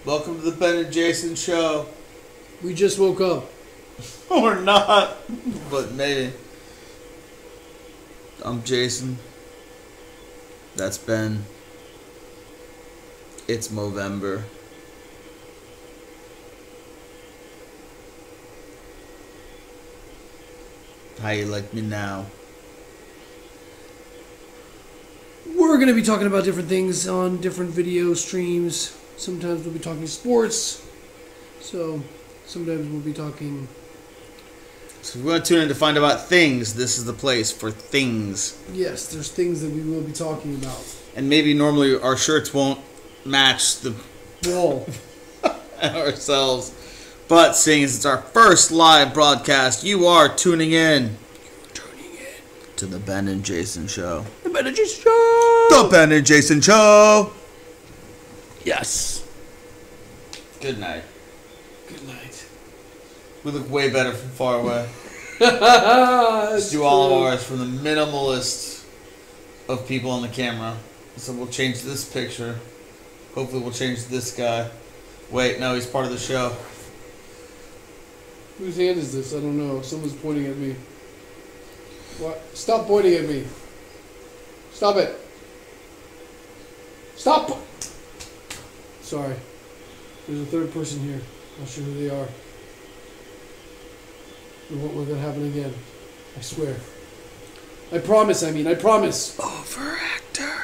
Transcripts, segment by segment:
Welcome to the Ben and Jason show. We just woke up. Or not, but maybe. I'm Jason. That's Ben. It's Movember. How you like me now? We're going to be talking about different things on different video streams. Sometimes we'll be talking sports. So, sometimes we'll be talking... So if you want to tune in to find out about things, this is the place for things. Yes, there's things that we will be talking about. And maybe normally our shirts won't match the wall ourselves. But seeing as it's our first live broadcast, you are tuning in. To the Ben and Jason show. The Ben and Jason show! The Ben and Jason show! Yes. Good night. Good night. We look way better from far away. Let's do all of ours from the minimalist of people on the camera. So we'll change this picture. Hopefully we'll change this guy. Wait, no, he's part of the show. Whose hand is this? I don't know. Someone's pointing at me. What? Stop pointing at me. Stop it. Stop. Sorry. There's a third person here. Not sure who they are. It won't let that happen again. I swear. I promise, I promise. Overactor.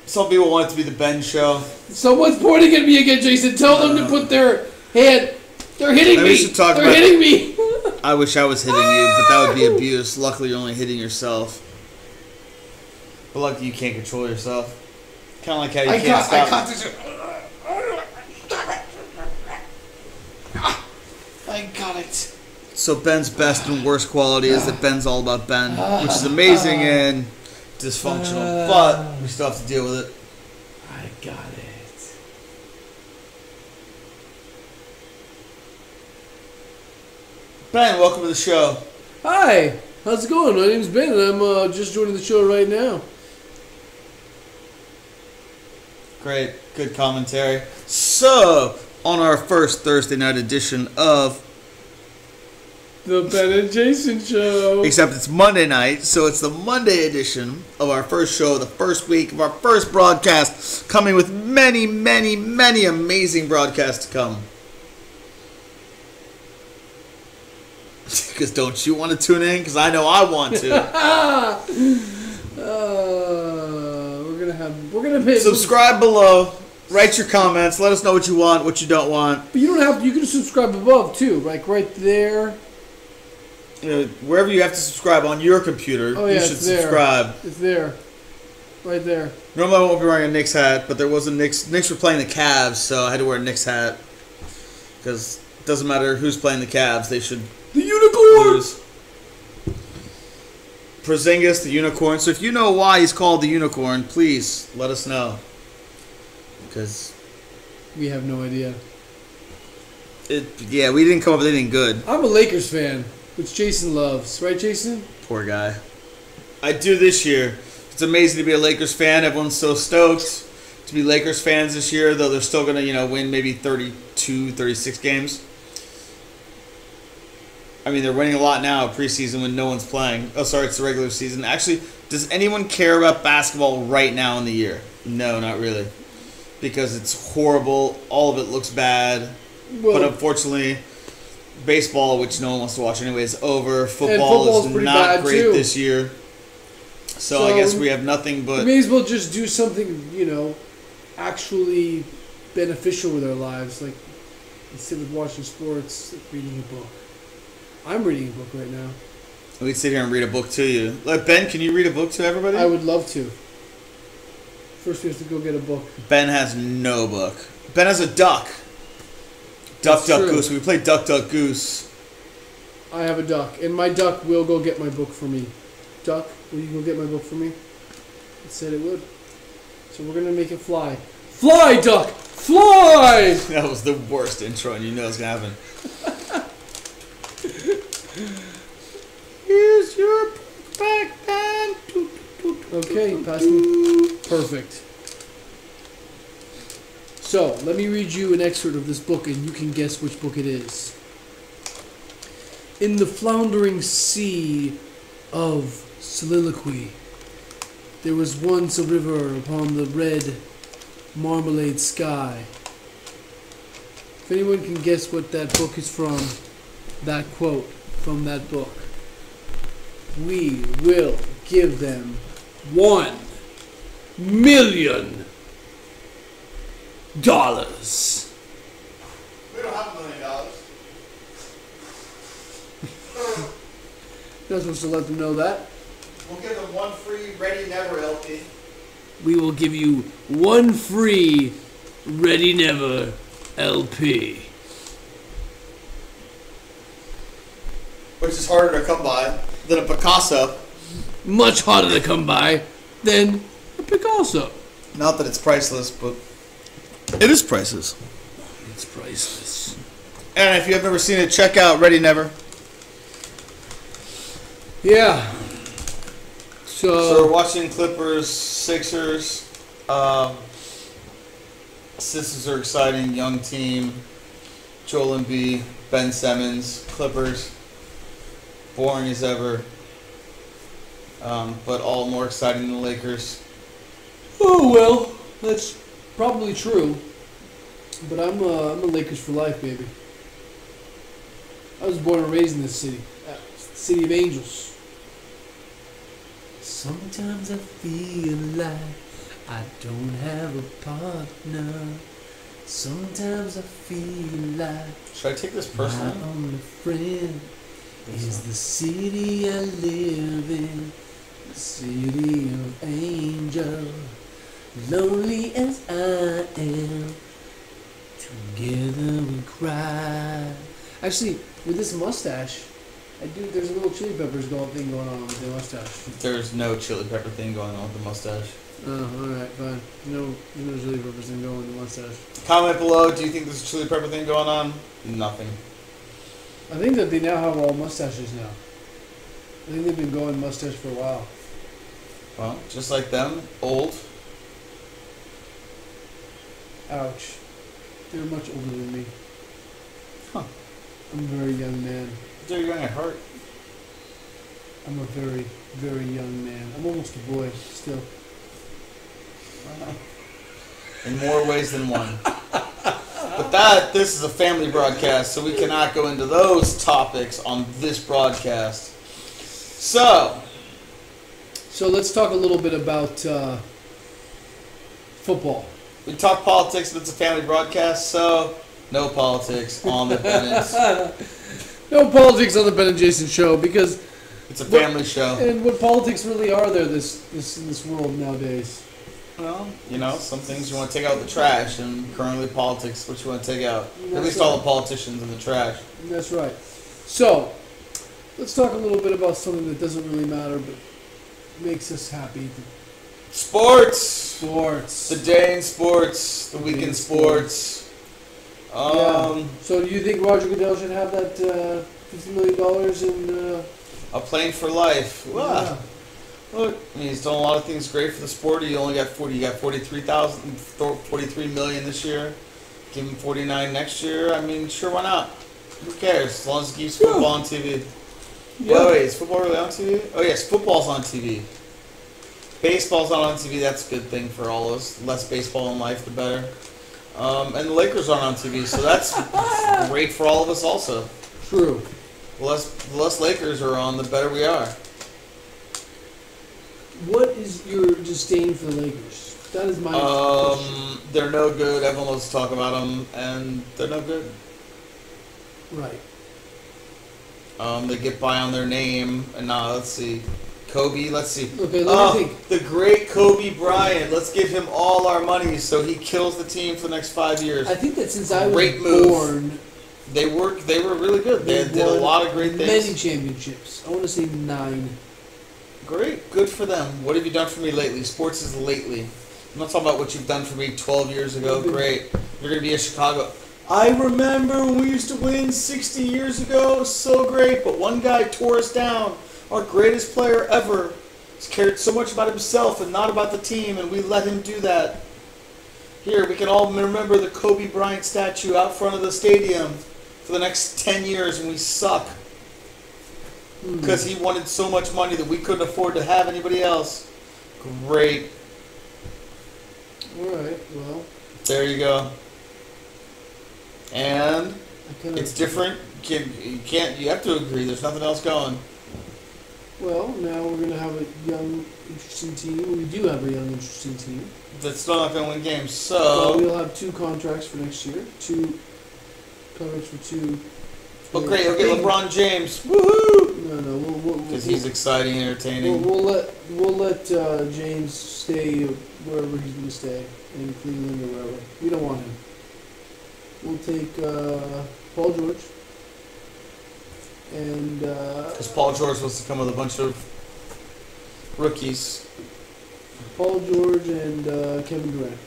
Some people want it to be the Ben show. Someone's pointing at me again, Jason. Tell them to put their hand... They're hitting me! They're hitting me! I wish I was hitting you, but that would be abuse. Luckily, you're only hitting yourself. But luckily, you can't control yourself. Kind of like how you can't stop. I got it. So Ben's best and worst quality is that Ben's all about Ben, which is amazing and dysfunctional, but we still have to deal with it. I got it. Ben, welcome to the show. Hi, how's it going? My name's Ben, and I'm just joining the show right now. Great, good commentary. So, on our first Thursday night edition of the Ben and Jason show. Except it's Monday night, so it's the Monday edition of our first show, the first week of our first broadcast, coming with many, many, many amazing broadcasts to come. Because don't you want to tune in? Because I know I want to. We're gonna pay. Subscribe below. Write your comments. Let us know what you want, what you don't want. But you don't have to. You can subscribe above too, like right there. You know, wherever you have to subscribe on your computer, oh, yeah, you should subscribe. It's there, right there. Normally I won't be wearing a Knicks hat, but there was a Knicks. Knicks were playing the Cavs, so I had to wear a Knicks hat because it doesn't matter who's playing the Cavs. They should. The unicorn! Porzingis, the unicorn. So if you know why he's called the unicorn, please let us know. Because we have no idea. Yeah, we didn't come up with anything good. I'm a Lakers fan, which Jason loves. Right, Jason? Poor guy. I do this year. It's amazing to be a Lakers fan. Everyone's so stoked to be Lakers fans this year, though they're still going to, win maybe 32, 36 games. I mean, they're winning a lot now preseason when no one's playing. Oh, sorry, it's the regular season. Actually, does anyone care about basketball right now in the year? No, not really. Because it's horrible. All of it looks bad. Well, but unfortunately, baseball, which no one wants to watch anyway, is over. Football is not great this year. So I guess we have nothing but... We may as well just do something, actually beneficial with our lives. Like, instead of watching sports, like reading a book. I'm reading a book right now. We'd sit here and read a book to you. Ben, can you read a book to everybody? I would love to. First, we have to go get a book. Ben has no book. Ben has a duck. Duck, Goose. We play Duck, Duck, Goose. I have a duck, and my duck will go get my book for me. Duck, will you go get my book for me? It said it would. So we're going to make it fly. Fly, duck! Fly! That was the worst intro, and you know it's going to happen. Here's your back band. Okay, pass me. Perfect. So, let me read you an excerpt of this book and you can guess which book it is. In the floundering sea of soliloquy, there was once a river upon the red marmalade sky. If anyone can guess what that book is from, that quote from that book, we will give them $1,000,000. We don't have $1 million. Not supposed to let them know that. We'll give them one free Ready Never LP. We will give you one free Ready Never LP. Which is harder to come by than a Picasso. Much harder to come by than a Picasso. Not that it's priceless, but it is priceless. It's priceless. And if you have never seen it, check out Ready Never. Yeah. So we're watching Clippers, Sixers. Sixers are exciting, young team. Joel Embiid, Ben Simmons, Clippers. Boring as ever. But all more exciting than the Lakers. Oh well, that's probably true. But I'm a Lakers for life, baby. I was born and raised in this city, city of angels. Sometimes I feel like I don't have a partner. Sometimes I feel like Should I take this my personally? only friend is the city I live in, the city of angels. Lonely as I am, together we cry. Actually, with this mustache, there's a little Chili Peppers thing going on with the mustache. There's no chili pepper thing going on with the mustache. Oh, alright, fine. No Chili Peppers thing going on with the mustache. Comment below, do you think there's a chili pepper thing going on? Nothing. I think that they now have all mustaches now. I think they've been going mustache for a while. Well, just like them, old. Ouch. They're much older than me. Huh. I'm a very young man. They're young at heart. I'm a very, very young man. I'm almost a boy still. In more ways than one. But this is a family broadcast, so we cannot go into those topics on this broadcast. So let's talk a little bit about football. we talk politics, but it's a family broadcast, so no politics on the Bennett's. No politics on the Ben and Jason show because It's a family show. and what politics really are there in this world nowadays? Well, some things you want to take out the trash, and currently politics, what you want to take out. At That's least all right. the politicians in the trash. That's right. So let's talk a little bit about something that doesn't really matter but makes us happy. Sports! Sports. The day in sports, the week in sports. Yeah. So do you think Roger Goodell should have that $50 million in... A plane for life. Wow. Look, I mean, he's done a lot of things great for the sport. He only got 43 million this year. Give him 49 next year. I mean, sure, why not? Who cares? As long as he keeps football on TV. Yeah. Wait, is football really on TV? Oh yes, football's on TV. Baseball's not on TV. That's a good thing for all of us. Less baseball in life, the better. And the Lakers aren't on TV, so that's great for all of us also. True. The less Lakers are on, the better we are. What is your disdain for the Lakers? That is my question. They're no good. Everyone loves to talk about them, and they're no good. Right. They get by on their name, and now let's see, Kobe. Let's see. Okay, let me think. The great Kobe Bryant. Let's give him all our money so he kills the team for the next 5 years. I think that since I was Great move. born, They were really good. They did a won lot of great things. many championships. I want to say 9. Great, good for them. What have you done for me lately? Sports is lately. I'm not talking about what you've done for me 12 years ago. Great. You're going to be in Chicago. I remember when we used to win 60 years ago. So great. But one guy tore us down. Our greatest player ever. He's cared so much about himself and not about the team, and we let him do that. Here, we can all remember the Kobe Bryant statue out front of the stadium for the next 10 years when we suck. Because he wanted so much money that we couldn't afford to have anybody else. Great. Alright, well. There you go. And it's different. You have to agree. There's nothing else going. Well, now we're going to have a young, interesting team. We do have a young, interesting team. That's still not going to win games. So well, we'll have 2 contracts for next year. 2 contracts for 2. Well, great. Okay, LeBron James. Woohoo! No, because he's exciting and entertaining. We'll let James stay wherever he's going to stay, in Cleveland or wherever. We don't want him. We'll take Paul George. And because Paul George wants to come with a bunch of rookies. Paul George and Kevin Durant.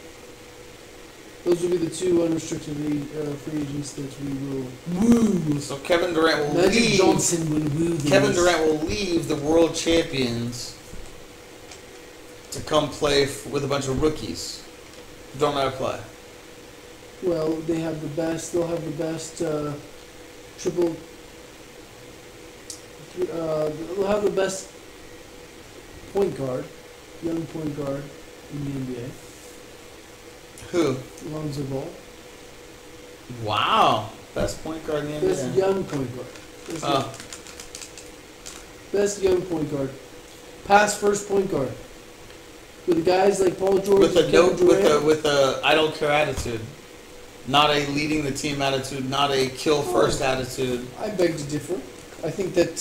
Those will be the 2 unrestricted free agents that we will woo. So Kevin Durant will Magic leave. Johnson will woo these. Kevin Durant will leave the world champions to come play with a bunch of rookies who don't know how to play. Well, they have the best. They'll have the best triple. They'll have the best point guard, young point guard in the NBA. Who? Lonzo Ball. Wow. Best point guard in the NBA. Best young point guard. Best young point guard. Pass first point guard. With guys like Paul George with and Kevin Durant. with a I don't care attitude. Not a leading the team attitude, not a kill first attitude. I beg to differ. I think that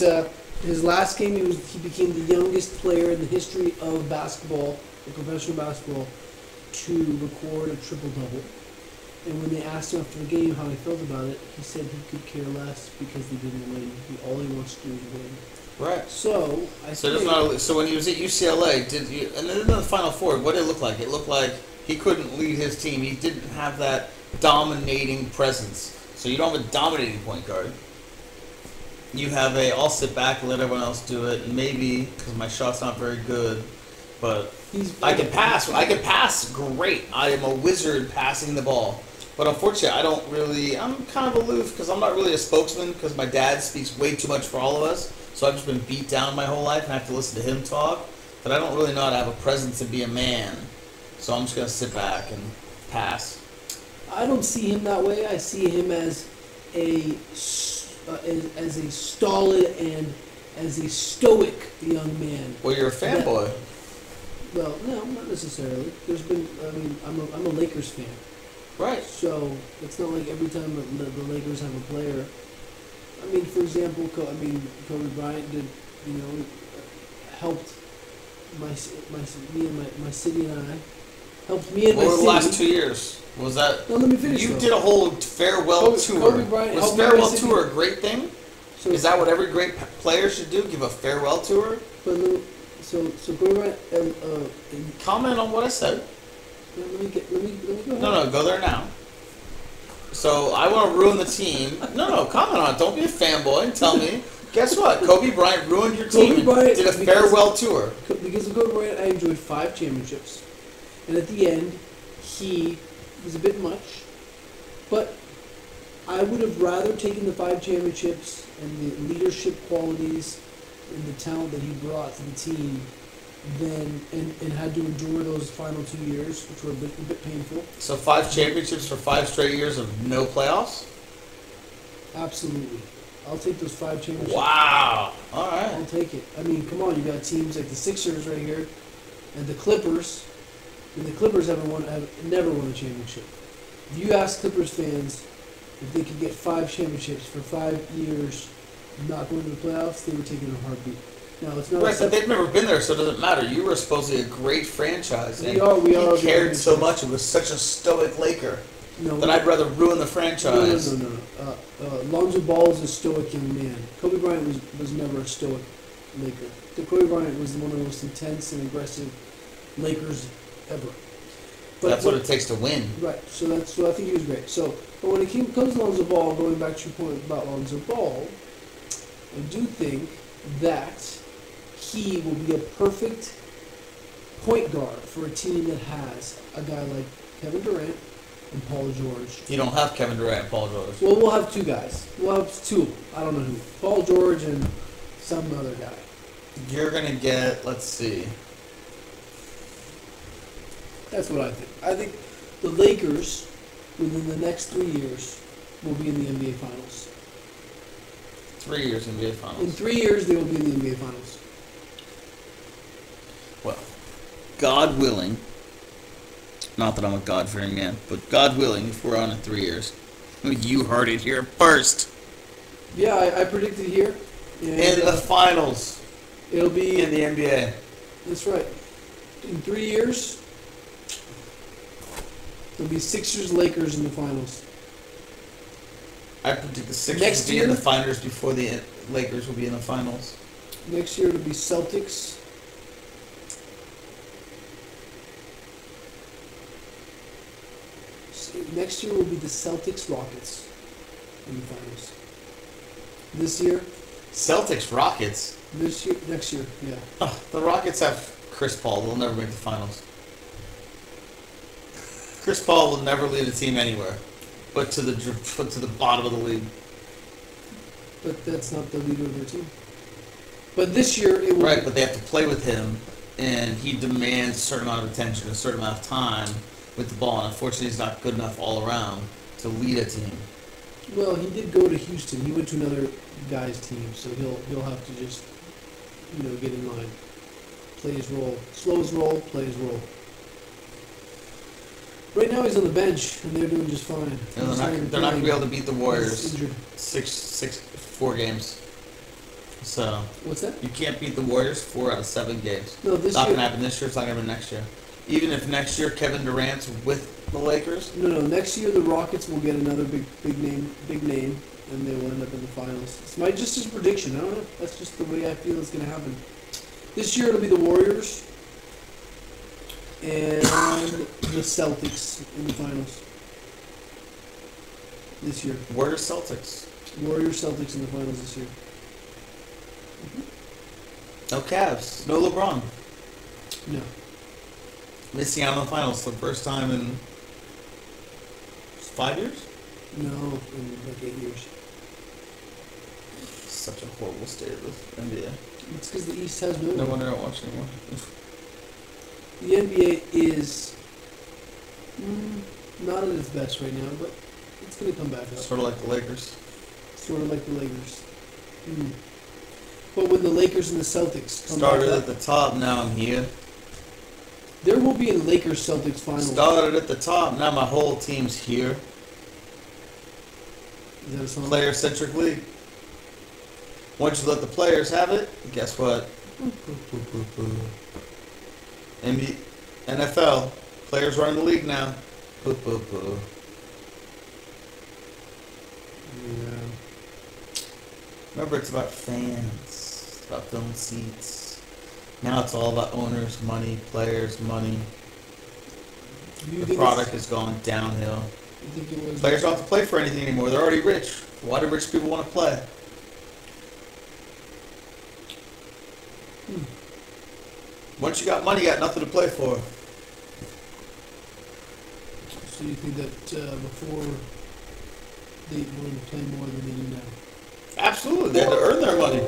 his last game he became the youngest player in the history of basketball, of professional basketball, to record a triple-double. And when they asked him after the game how he felt about it, he said he could care less because they didn't win. All he wants to do is win. Right. So so when he was at UCLA, and then in the Final Four, what did it look like? It looked like he couldn't lead his team. He didn't have that dominating presence. So you don't have a dominating point guard. You have I'll sit back and let everyone else do it, and maybe because my shot's not very good, but I can pass. I can pass great. I am a wizard passing the ball. But unfortunately, I'm kind of aloof because I'm not really a spokesman because my dad speaks way too much for all of us. So I've just been beat down my whole life and I have to listen to him talk. But I don't really know how to have a presence and be a man. So I'm just going to sit back and pass. I don't see him that way. I see him as a stolid and as a stoic young man. Well, you're a fanboy. Well, no, not necessarily. I'm a Lakers fan. Right. So it's not like every time the Lakers have a player. I mean, for example, Kobe Bryant did, helped my city and I. Helped me and my city. What were the last 2 years? Was that? No, let me finish. You did a whole farewell tour. Kobe Bryant was farewell tour a great thing? So, is that what every great player should do? Give a farewell tour? But so Kobe Bryant. Comment on what I said. Let me go ahead. No, go there now. So I want to ruin the team. No, comment on it. Don't be a fanboy and tell me. Guess what? Kobe Bryant ruined your team. Did a farewell tour. Because of Kobe Bryant, I enjoyed 5 championships, and at the end, he was a bit much. But I would have rather taken the 5 championships and the leadership qualities and the talent that he brought to the team than and had to endure those final 2 years, which were a bit painful. So 5 championships for 5 straight years of no playoffs? Absolutely. I'll take those 5 championships. Wow. All right. I'll take it. I mean, come on, you got teams like the Sixers right here and the Clippers. And the Clippers have never won a championship. If you ask Clippers fans if they could get 5 championships for 5 years not going to the playoffs, they would take it in a heartbeat. No, it's not. Right, but they've never been there, so it doesn't matter. You were supposedly a great franchise. We are. He cared so much. It was such a stoic Laker that I'd rather ruin the franchise. No. Lonzo Ball is a stoic young man. Kobe Bryant was never a stoic Laker. Kobe Bryant was one of the most intense and aggressive Lakers ever. But that's what it takes to win. Right. So I think he was great. So, but when it comes to Lonzo Ball, going back to your point about Lonzo Ball, I do think that he will be a perfect point guard for a team that has a guy like Kevin Durant and Paul George. You don't have Kevin Durant and Paul George. Well, we'll have two guys. We'll have two. I don't know who. Paul George and some other guy. You're going to get, let's see. That's what I think. I think the Lakers, within the next 3 years, will be in the NBA Finals. 3 years NBA In Finals. 3 years, they will be in the NBA Finals. Well, God willing, not that I'm a God-fearing man, but God willing, if we're on in 3 years, you heard it here first. Yeah, I predicted here. And, In the finals, it'll be in the NBA. That's right. In 3 years, there'll be Sixers Lakers in the finals. I predict the Sixers Next will be in year? the finals before the Lakers will be in the finals. Next year it'll be Celtics. Next year will be the Celtics Rockets in the finals. This year, Celtics, Rockets. next year, yeah. Oh, the Rockets have Chris Paul. They'll never make the finals. Chris Paul will never lead a team anywhere, but to the bottom of the league. But that's not the leader of their team. But this year it will. Right, but they have to play with him, and he demands a certain amount of attention, a certain amount of time with the ball. And unfortunately, he's not good enough all around to lead a team. Well, he did go to Houston. He went to another guy's team, so he'll have to just get in line, play his role, slow his roll, play his role. Right now he's on the bench, and they're doing just fine. And they're not going to be able to beat the Warriors. He's injured. 4 games. So What's that? you can't beat the Warriors 4 out of 7 games. No, It's this not year. going to happen this year. It's not going to happen next year. Even if next year Kevin Durant's with the Lakers, No. Next year the Rockets will get another big name, and they will end up in the finals. It's just a prediction. I don't know. That's just the way I feel it's going to happen. This year it'll be the Warriors and the Celtics in the finals. This year, Warriors, Celtics. Warriors Celtics in the finals this year. No Cavs. No LeBron. No, Missing out on the finals for the first time in 5 years? no, in like 8 years. Such a horrible state of the NBA. It's because the East has no No one. wonder I don't watch anymore. The NBA is not at its best right now, but it's going to come back up. Sort of like the Lakers. Sort of like the Lakers. But when the Lakers and the Celtics come Started back at the top, now I'm here. there will be a Lakers-Celtics final. Started at the top, now my whole team's here. Is that a song? Player-centric league. Once you let the players have it, guess what? NFL. Players running the league now. Yeah. Remember, it's about fans. It's about filling seats. Now it's all about owners, money, players, money. Do you The think product is going downhill. you think it was Players don't have to play for anything anymore. They're already rich. Why do rich people want to play? Once you got money, you got nothing to play for. So you think that before they wanted to play more than they do now? Absolutely. They had to earn their money.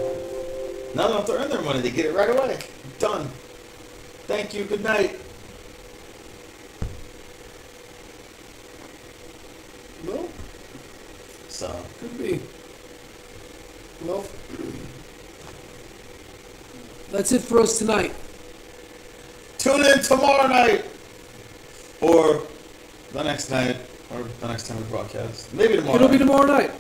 Now they don't have to earn their money. They get it right away. Done. Thank you. Good night. Well, So, could be. Well, that's it for us tonight. tune in tomorrow night. Or the next night. Or the next time we broadcast. Maybe tomorrow It'll be night. tomorrow night.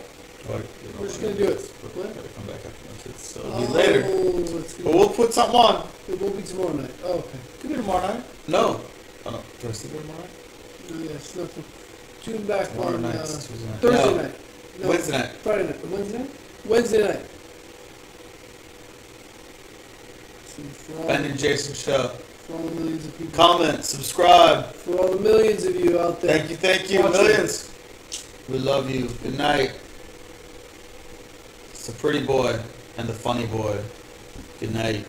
Or, We're just gonna do it. We're What? gonna come back after my kids, so it'll be later. It's But gonna, we'll put something on. it will be tomorrow night. Oh, okay. Could be tomorrow night. No. Oh no. Thursday tomorrow night? Oh, yes. No, tune back Tomorrow on night's Tuesday night. Thursday No. night. No, Wednesday night. Friday night. Wednesday night? Wednesday night. So for all, Ben and Jason show. for all the millions of people. Comment, subscribe. For all the millions of you out there. Thank you, watching. millions. We love you. Good night. It's the pretty boy and the funny boy. Good night.